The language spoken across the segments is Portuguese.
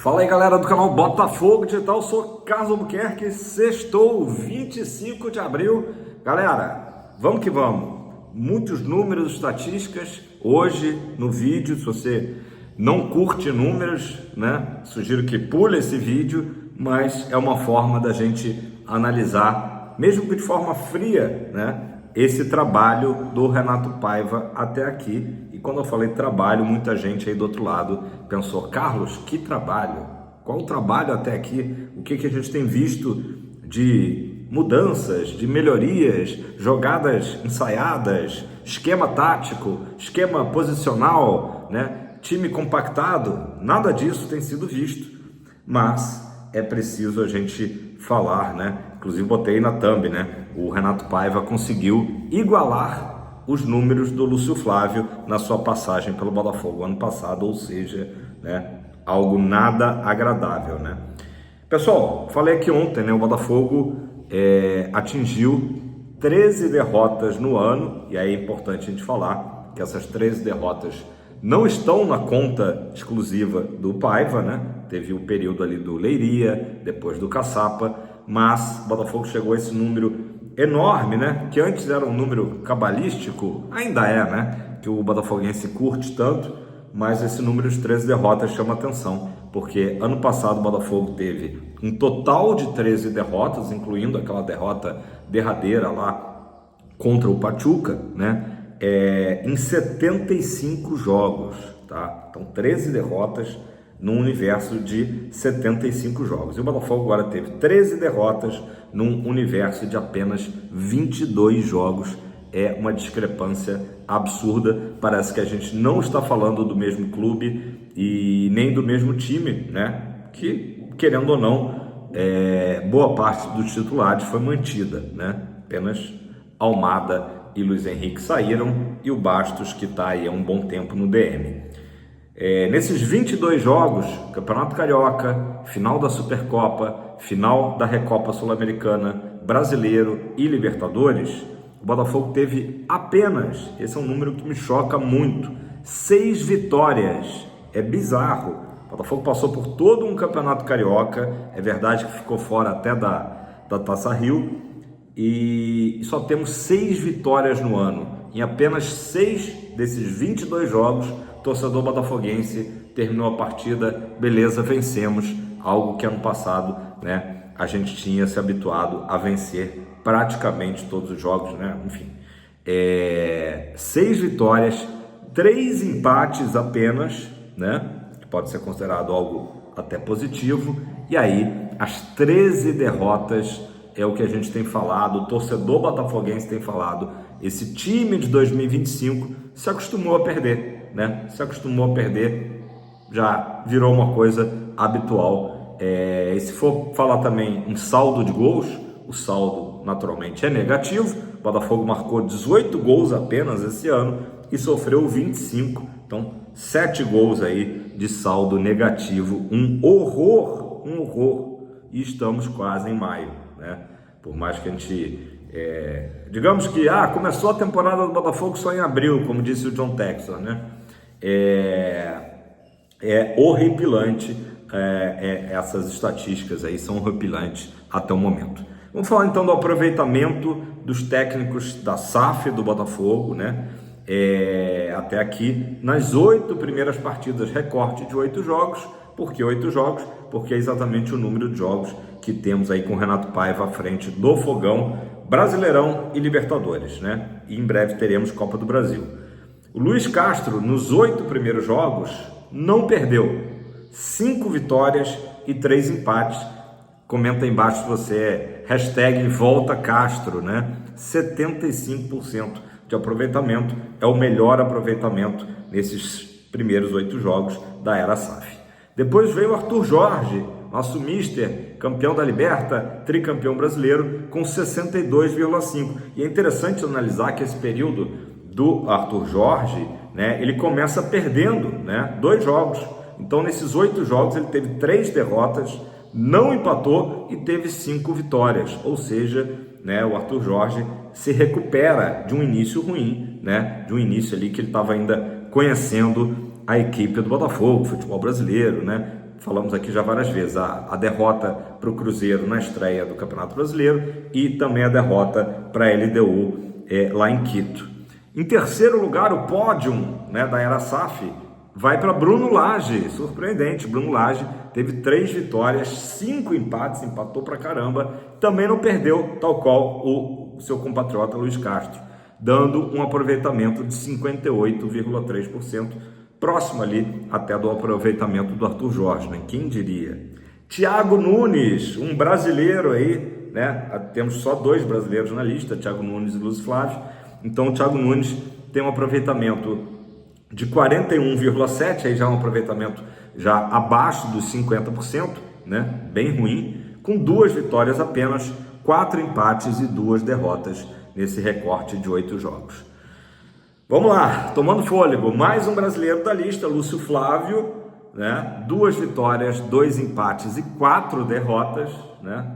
Fala aí, galera do canal Botafogo Digital, eu sou Carlos Albuquerque, sextou 25 de abril. Galera, vamos que vamos. Muitos números, estatísticas hoje no vídeo. Se você não curte números, né, sugiro que pule esse vídeo, mas é uma forma da gente analisar, mesmo que de forma fria, né, esse trabalho do Renato Paiva até aqui. E quando eu falei trabalho, muita gente aí do outro lado pensou: Carlos, que trabalho? Qual o trabalho até aqui? O que a gente tem visto de mudanças, de melhorias, jogadas ensaiadas, esquema tático, esquema posicional, né? Time compactado? Nada disso tem sido visto, mas é preciso a gente falar, né? Inclusive botei na thumb, né? O Renato Paiva conseguiu igualar os números do Lúcio Flávio na sua passagem pelo Botafogo ano passado, ou seja, né, algo nada agradável, né? Pessoal, falei aqui ontem, né? O Botafogo atingiu 13 derrotas no ano, e aí é importante a gente falar que essas 13 derrotas não estão na conta exclusiva do Paiva, né? Teve o período ali do Leiria, depois do Caçapa, mas o Botafogo chegou a esse número enorme, né? Que antes era um número cabalístico, ainda é, né? Que o botafoguense curte tanto, mas esse número de 13 derrotas chama atenção, porque ano passado o Botafogo teve um total de 13 derrotas, incluindo aquela derrota derradeira lá contra o Pachuca, né? Em 75 jogos, tá? Então 13 derrotas num universo de 75 jogos. E o Botafogo agora teve 13 derrotas num universo de apenas 22 jogos. É uma discrepância absurda. Parece que a gente não está falando do mesmo clube e nem do mesmo time, né? Que, querendo ou não, boa parte dos titulares foi mantida, né? Apenas Almada e Luiz Henrique saíram e o Bastos, que está aí há um bom tempo no DM. Nesses 22 jogos, Campeonato Carioca, final da Supercopa, final da Recopa Sul-Americana, Brasileiro e Libertadores, o Botafogo teve apenas, esse é um número que me choca muito, 6 vitórias. É bizarro. O Botafogo passou por todo um Campeonato Carioca, é verdade que ficou fora até da Taça Rio, e só temos 6 vitórias no ano. Em apenas 6 desses 22 jogos, o torcedor botafoguense terminou a partida, beleza, vencemos, algo que ano passado, né, a gente tinha se habituado a vencer praticamente todos os jogos, né? Enfim, 6 vitórias, 3 empates apenas, né, que pode ser considerado algo até positivo, e aí as 13 derrotas é o que a gente tem falado, o torcedor botafoguense tem falado. Esse time de 2025 se acostumou a perder, né? Se acostumou a perder, já virou uma coisa habitual. E se for falar também em saldo de gols, o saldo naturalmente é negativo. O Botafogo marcou 18 gols apenas esse ano e sofreu 25. Então, 7 gols aí de saldo negativo. Um horror, um horror. E estamos quase em maio, né? Por mais que a gente... digamos que começou a temporada do Botafogo só em abril, como disse o John Textor, né? É horripilante, essas estatísticas aí são horripilantes até o momento. Vamos falar então do aproveitamento dos técnicos da SAF do Botafogo, né? Até aqui, nas 8 primeiras partidas, recorte de 8 jogos. Por que 8 jogos? Porque é exatamente o número de jogos que temos aí com o Renato Paiva à frente do Fogão, Brasileirão e Libertadores, né? E em breve teremos Copa do Brasil. O Luiz Castro, nos 8 primeiros jogos, não perdeu. 5 vitórias e 3 empates. Comenta aí embaixo se você #VoltaCastro, né? 75% de aproveitamento. É o melhor aproveitamento nesses primeiros 8 jogos da era SAF. Depois veio o Arthur Jorge, nosso mister, campeão da Liberta, tricampeão brasileiro, com 62,5. E é interessante analisar que esse período do Arthur Jorge, né, ele começa perdendo, né, 2 jogos. Então, nesses 8 jogos, ele teve 3 derrotas, não empatou e teve 5 vitórias. Ou seja, né, o Arthur Jorge se recupera de um início ruim, né, de um início ali que ele estava ainda conhecendo a equipe do Botafogo, futebol brasileiro, né? falamos aqui já várias vezes, a derrota para o Cruzeiro na estreia do Campeonato Brasileiro e também a derrota para a LDU lá em Quito. Em terceiro lugar, o pódio, né, da Era SAF vai para Bruno Lage, surpreendente. Bruno Lage teve 3 vitórias, 5 empates, empatou pra caramba, também não perdeu, tal qual o seu compatriota Luiz Castro, dando um aproveitamento de 58,3%, próximo ali até do aproveitamento do Arthur Jorge, né? Quem diria? Thiago Nunes, um brasileiro aí, né? Temos só 2 brasileiros na lista, Thiago Nunes e Lúcio Flávio. Então o Thiago Nunes tem um aproveitamento de 41,7%, aí já é um aproveitamento já abaixo dos 50%, né? Bem ruim, com 2 vitórias apenas, 4 empates e 2 derrotas nesse recorte de 8 jogos. Vamos lá, tomando fôlego, mais um brasileiro da lista, Lúcio Flávio, né? 2 vitórias, 2 empates e 4 derrotas, né?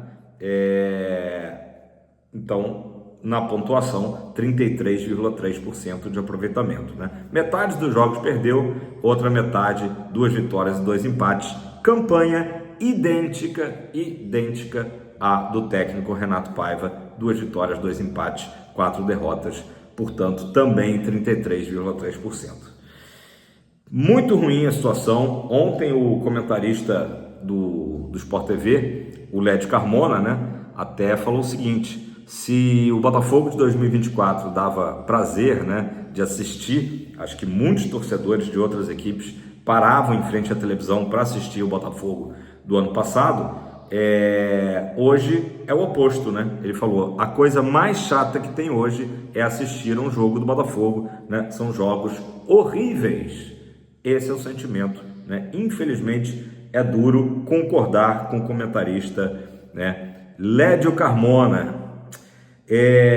Então, na pontuação, 33,3% de aproveitamento, né? Metade dos jogos perdeu, outra metade, 2 vitórias e 2 empates. Campanha idêntica à do técnico Renato Paiva, 2 vitórias, 2 empates, 4 derrotas, portanto, também 33,3%. Muito ruim a situação. Ontem o comentarista do Sport TV, o Lédio Carmona, né, até falou o seguinte: se o Botafogo de 2024 dava prazer, né, de assistir, acho que muitos torcedores de outras equipes paravam em frente à televisão para assistir o Botafogo do ano passado, hoje é o oposto, né? Ele falou, a coisa mais chata que tem hoje é assistir um jogo do Botafogo, né? São jogos horríveis. Esse é o sentimento, né? Infelizmente é duro concordar com o comentarista, né, Lédio Carmona.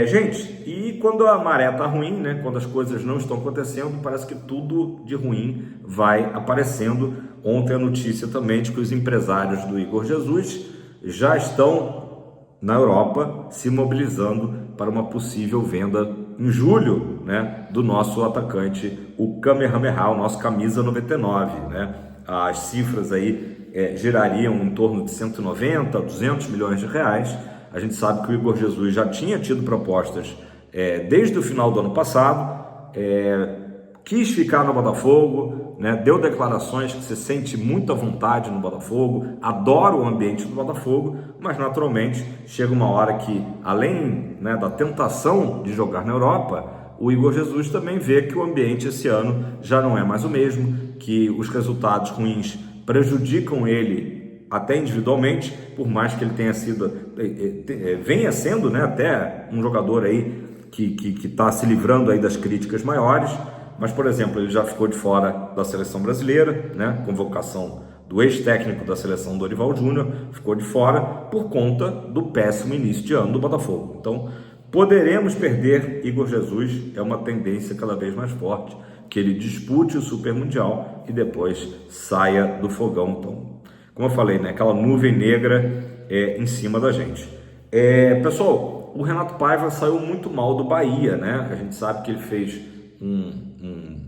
Gente, e quando a maré tá ruim, né, quando as coisas não estão acontecendo, parece que tudo de ruim vai aparecendo. Ontem a notícia também de que os empresários do Igor Jesus já estão na Europa se mobilizando para uma possível venda em julho, né, do nosso atacante, o Kamehameha, o nosso camisa 99, né? As cifras aí girariam em torno de 190 a 200 milhões de reais. A gente sabe que o Igor Jesus já tinha tido propostas desde o final do ano passado, quis ficar no Botafogo, né, deu declarações que se sente muita vontade no Botafogo, adora o ambiente do Botafogo, mas naturalmente chega uma hora que, além, né, da tentação de jogar na Europa, o Igor Jesus também vê que o ambiente esse ano já não é mais o mesmo, que os resultados ruins prejudicam ele até individualmente, por mais que ele tenha sido, venha sendo, né, até um jogador aí que está se livrando aí das críticas maiores, mas, por exemplo, ele já ficou de fora da seleção brasileira, né, convocação do ex-técnico da seleção, Dorival Júnior, ficou de fora por conta do péssimo início de ano do Botafogo. Então, poderemos perder Igor Jesus, é uma tendência cada vez mais forte, que ele dispute o Super Mundial e depois saia do fogão. Então, como eu falei, né, aquela nuvem negra em cima da gente. Pessoal, o Renato Paiva saiu muito mal do Bahia, né? A gente sabe que ele fez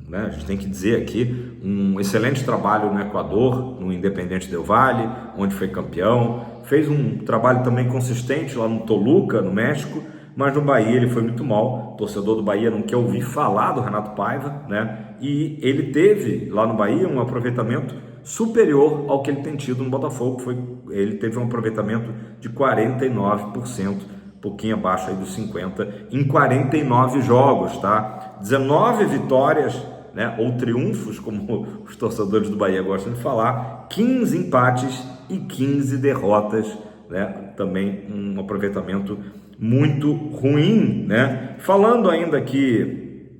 né, a gente tem que dizer aqui, um excelente trabalho no Equador, no Independente Del Valle, onde foi campeão. Fez um trabalho também consistente lá no Toluca, no México, mas no Bahia ele foi muito mal. O torcedor do Bahia não quer ouvir falar do Renato Paiva, né? E ele teve lá no Bahia um aproveitamento superior ao que ele tem tido no Botafogo. Ele teve um aproveitamento de 49%, pouquinho abaixo aí dos 50%, em 49 jogos, tá? 19 vitórias, né, ou triunfos, como os torcedores do Bahia gostam de falar, 15 empates e 15 derrotas, né? Também um aproveitamento muito ruim, né? Falando ainda aqui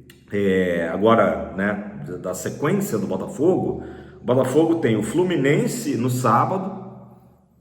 agora, né, da sequência do Botafogo, o Botafogo tem o Fluminense no sábado,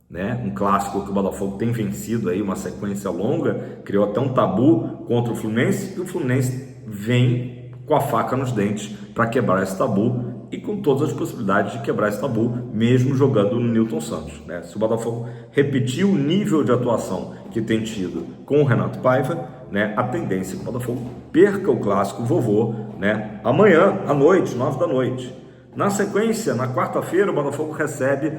né, um clássico que o Botafogo tem vencido aí, uma sequência longa, criou até um tabu contra o Fluminense, e o Fluminense vem com a faca nos dentes para quebrar esse tabu, e com todas as possibilidades de quebrar esse tabu, mesmo jogando no Newton Santos, né? Se o Botafogo repetir o nível de atuação que tem tido com o Renato Paiva, né, a tendência é que o Botafogo perca o clássico vovô, né, amanhã à noite, 9 da noite. Na sequência, na quarta-feira, o Botafogo recebe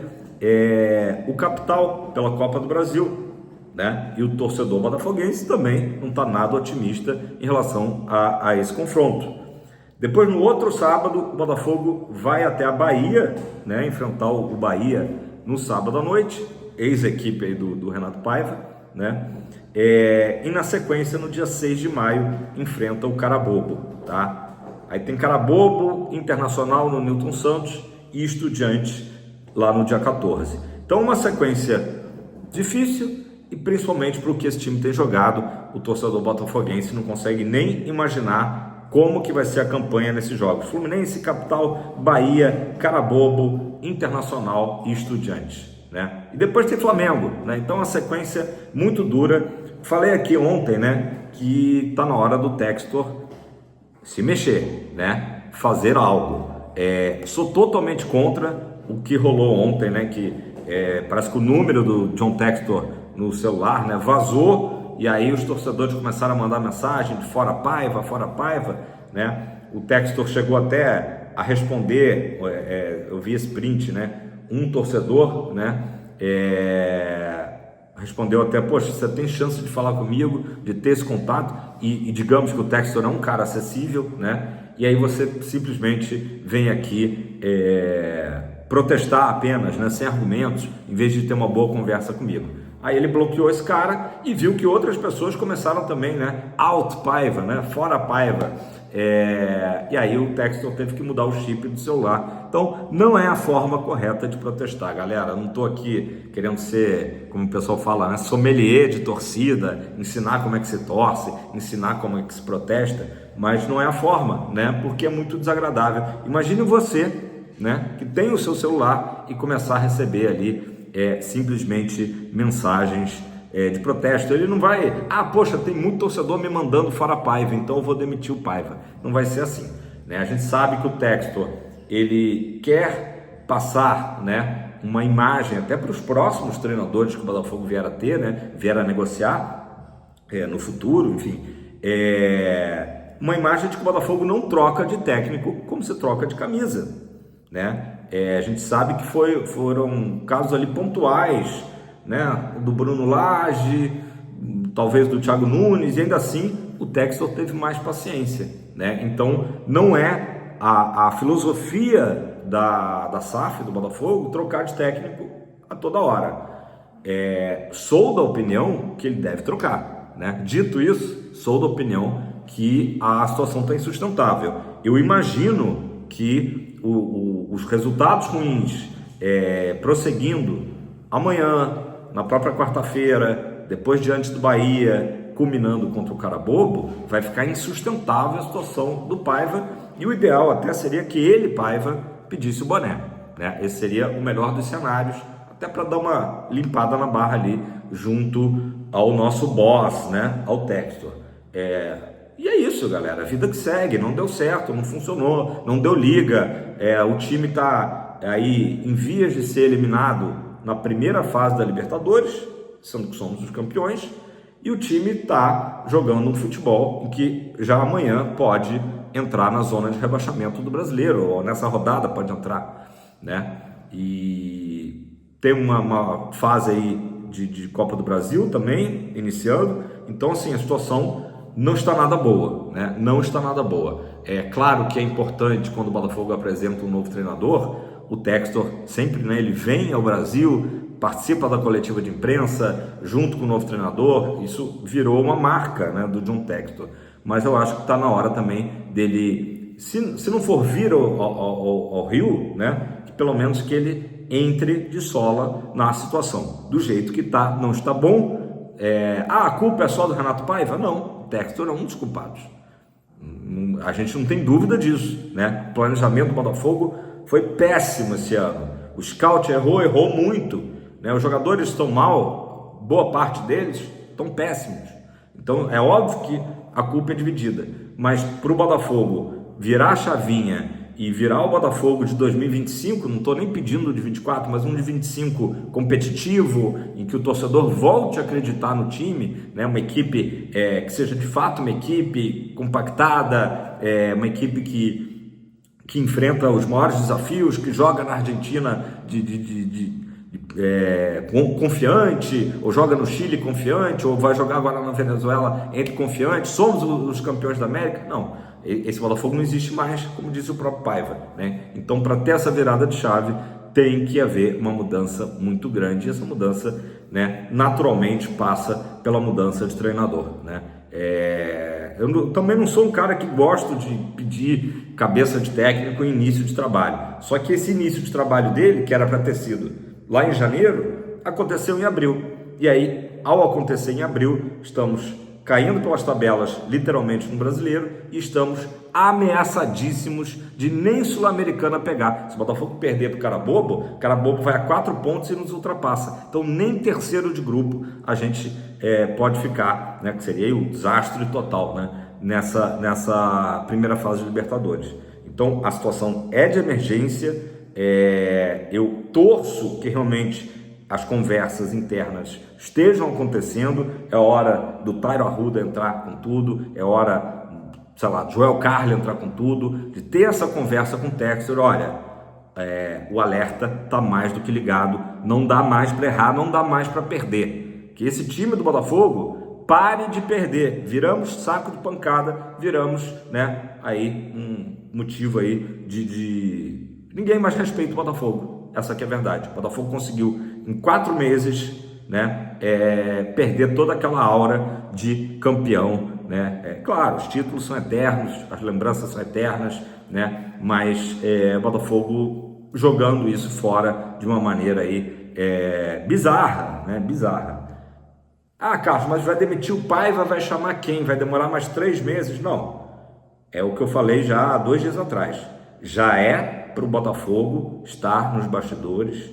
o capital pela Copa do Brasil, né? E o torcedor botafoguense também não está nada otimista em relação a esse confronto. Depois, no outro sábado, o Botafogo vai até a Bahia, né? Enfrentar o Bahia no sábado à noite, ex-equipe aí do Renato Paiva, né? E na sequência, no dia 6 de maio, enfrenta o Carabobo, tá? Aí tem Carabobo, Internacional no Newton Santos e Estudiantes lá no dia 14. Então, uma sequência difícil e principalmente para o que esse time tem jogado, o torcedor botafoguense não consegue nem imaginar como que vai ser a campanha nesses jogos. Fluminense, Capital, Bahia, Carabobo, Internacional e Estudiantes, né? E depois tem Flamengo, né? Então, uma sequência muito dura. Falei aqui ontem, né, que está na hora do Textor se mexer, né? Fazer algo. Sou totalmente contra o que rolou ontem, né? Que parece que o número do John Textor no celular, né, vazou, e aí os torcedores começaram a mandar mensagem de fora Paiva, né? O Textor chegou até a responder, eu vi esse print, né? Um torcedor, né, respondeu até: poxa, você tem chance de falar comigo, de ter esse contato? E digamos que o Textor é um cara acessível, né? E aí você simplesmente vem aqui protestar apenas, né, sem argumentos, em vez de ter uma boa conversa comigo. Aí ele bloqueou esse cara e viu que outras pessoas começaram também, né? Out Paiva, né? Fora Paiva. E aí o Textor teve que mudar o chip do celular. Então, não é a forma correta de protestar, galera. Eu não estou aqui querendo ser, como o pessoal fala, né, sommelier de torcida, ensinar como é que se torce, ensinar como é que se protesta, mas não é a forma, né? Porque é muito desagradável. Imagine você, né, que tem o seu celular e começar a receber ali simplesmente mensagens de protesto. Ele não vai, poxa, tem muito torcedor me mandando fora Paiva, então eu vou demitir o Paiva. Não vai ser assim, né? A gente sabe que o Textor, ele quer passar, né, uma imagem até para os próximos treinadores que o Botafogo vier a ter, né, vier a negociar no futuro, enfim, uma imagem de que o Botafogo não troca de técnico como se troca de camisa, né? A gente sabe que foram casos ali pontuais, né? Do Bruno Lage, talvez do Thiago Nunes, e ainda assim o Textor teve mais paciência, né? Então não é a filosofia da SAF, do Botafogo, trocar de técnico a toda hora. Sou da opinião que ele deve trocar, né? Dito isso, sou da opinião que a situação está insustentável. Eu imagino que os resultados ruins prosseguindo amanhã, na própria quarta-feira, depois diante do Bahia, culminando contra o Carabobo, vai ficar insustentável a situação do Paiva, e o ideal até seria que ele, Paiva, pedisse o boné, né? Esse seria o melhor dos cenários, até para dar uma limpada na barra ali, junto ao nosso boss, né? Ao Textor. E é isso, galera, a vida que segue. Não deu certo, não funcionou, não deu liga, o time está aí em vias de ser eliminado na primeira fase da Libertadores, sendo que somos os campeões, e o time está jogando um futebol em que já amanhã pode entrar na zona de rebaixamento do Brasileiro, ou nessa rodada pode entrar, né? E tem uma fase aí de Copa do Brasil também iniciando, então assim, a situação não está nada boa, né? Não está nada boa. É claro que é importante quando o Botafogo apresenta um novo treinador, o Textor sempre, né, ele vem ao Brasil, participa da coletiva de imprensa junto com o novo treinador. Isso virou uma marca, né, do John Textor. Mas eu acho que está na hora também dele, se não for vir ao Rio, né, que pelo menos que ele entre de sola na situação. Do jeito que está, não está bom. A culpa é só do Renato Paiva? Não. Textor é um dos culpados. A gente não tem dúvida disso, né? O planejamento do Botafogo foi péssimo esse ano. O scout errou muito, né? Os jogadores estão mal, boa parte deles estão péssimos. Então é óbvio que a culpa é dividida. Mas para o Botafogo virar a chavinha e virar o Botafogo de 2025, não estou nem pedindo de 24, mas um de 25 competitivo, em que o torcedor volte a acreditar no time, né? Uma equipe que seja de fato uma equipe compactada, uma equipe que enfrenta os maiores desafios, que joga na Argentina de confiante, ou joga no Chile confiante, ou vai jogar agora na Venezuela entre confiantes, somos os campeões da América. Não, esse Botafogo não existe mais, como disse o próprio Paiva, né? Então, para ter essa virada de chave, tem que haver uma mudança muito grande, e essa mudança, né, naturalmente passa pela mudança de treinador, né? Eu também não sou um cara que gosto de pedir cabeça de técnico em início de trabalho, só que esse início de trabalho dele, que era para ter sido lá em janeiro, aconteceu em abril, e aí, ao acontecer em abril, estamos caindo pelas tabelas, literalmente, no Brasileiro, e estamos ameaçadíssimos de nem Sul-Americana pegar. Se o Botafogo perder para o cara bobo vai a 4 pontos e nos ultrapassa. Então, nem terceiro de grupo a gente pode ficar, né, que seria o desastre total, né, nessa primeira fase de Libertadores. Então, a situação é de emergência. Eu torço que realmente as conversas internas estejam acontecendo. É hora do Tairo Arruda entrar com tudo, é hora, sei lá, do Joel Carli entrar com tudo, de ter essa conversa com o Textor. Olha, o alerta tá mais do que ligado, não dá mais para errar, não dá mais para perder. Que esse time do Botafogo pare de perder, viramos saco de pancada, viramos, né, aí um motivo aí de ninguém mais respeita o Botafogo. Essa aqui é a verdade. O Botafogo conseguiu em 4 meses, né, perder toda aquela aura de campeão, né? Claro, os títulos são eternos, as lembranças são eternas, né? Mas o Botafogo jogando isso fora de uma maneira aí bizarra, né? Bizarra. Ah, Carlos, mas vai demitir o Paiva, vai chamar quem? Vai demorar mais 3 meses? Não. É o que eu falei já há 2 dias atrás. Já para o Botafogo estar nos bastidores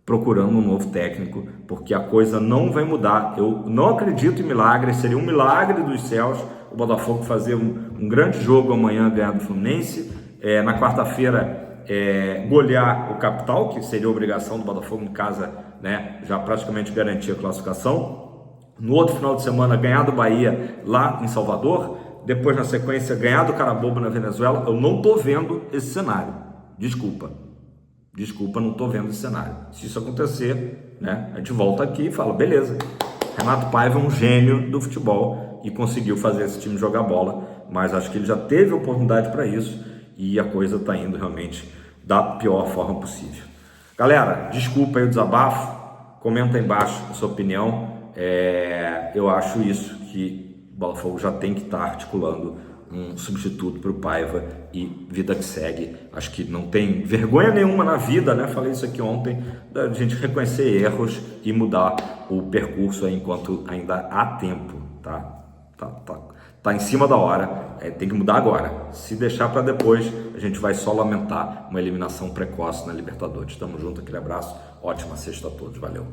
procurando um novo técnico, porque a coisa não vai mudar. Eu não acredito em milagre, seria um milagre dos céus o Botafogo fazer um grande jogo amanhã, ganhar do Fluminense, na quarta-feira golear o Capital, que seria a obrigação do Botafogo em casa, né, já praticamente garantir a classificação. No outro final de semana ganhar do Bahia lá em Salvador, depois na sequência ganhar do Carabobo na Venezuela. Eu não estou vendo esse cenário, desculpa, não estou vendo esse cenário. Se isso acontecer, né, a gente volta aqui e fala, beleza, Renato Paiva é um gênio do futebol e conseguiu fazer esse time jogar bola, mas acho que ele já teve oportunidade para isso e a coisa está indo realmente da pior forma possível. Galera, desculpa aí o desabafo, comenta aí embaixo a sua opinião. Eu acho isso, que o Botafogo já tem que estar articulando um substituto para o Paiva e vida que segue. Acho que não tem vergonha nenhuma na vida, né? Falei isso aqui ontem, da gente reconhecer erros e mudar o percurso aí enquanto ainda há tempo, tá? Tá em cima da hora, tem que mudar agora. Se deixar para depois, a gente vai só lamentar uma eliminação precoce na Libertadores. Tamo junto, aquele abraço, ótima sexta a todos, valeu.